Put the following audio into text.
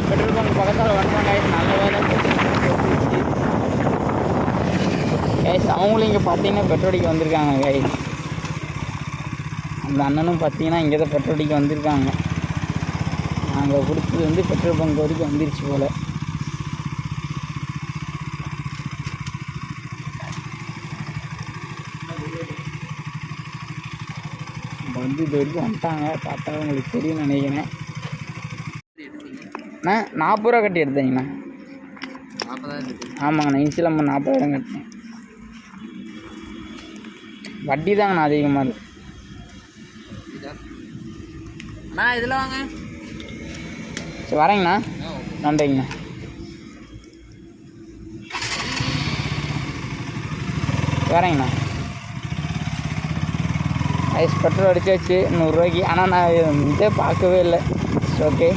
Petrol bunk பக்கத்தில் வந்துட்டோம் guys. நல்ல வேலை கைஸ். அவங்களும் இங்கே பார்த்தீங்கன்னா பெட்ரோல் அடிக்க வந்திருக்காங்க கைஸ். அந்த அண்ணனும் பார்த்தீங்கன்னா இங்கே தான் பெட்ரோல் அடிக்க வந்திருக்காங்க. நாங்கள் கொடுத்தது வந்து பெட்ரோல் பங்க் வரைக்கும் வந்துருச்சு போல். வந்து இது வரைக்கும் வந்துட்டாங்க. பார்த்தா உங்களுக்கு தெரியும்னு நினைக்கிறேன். அண்ணா 40 ரூபா கட்டி எடுத்தீங்கண்ணா. ஆமாங்கண்ணா, இன்சில் 40,000 கட்டினேன். வட்டி தாங்கண்ணா அதிகமாக இருக்குது. அண்ணா இதில் வாங்க. சரி வரேங்கண்ணா. நன்றிங்கண்ணா. வரேங்கண்ணா. ஐஸ் பெட்ரோல் அடிச்சாச்சு 100 ரூபாய்க்கு. ஆனால் நான் இதே பார்க்கவே இல்லை. ஓகே.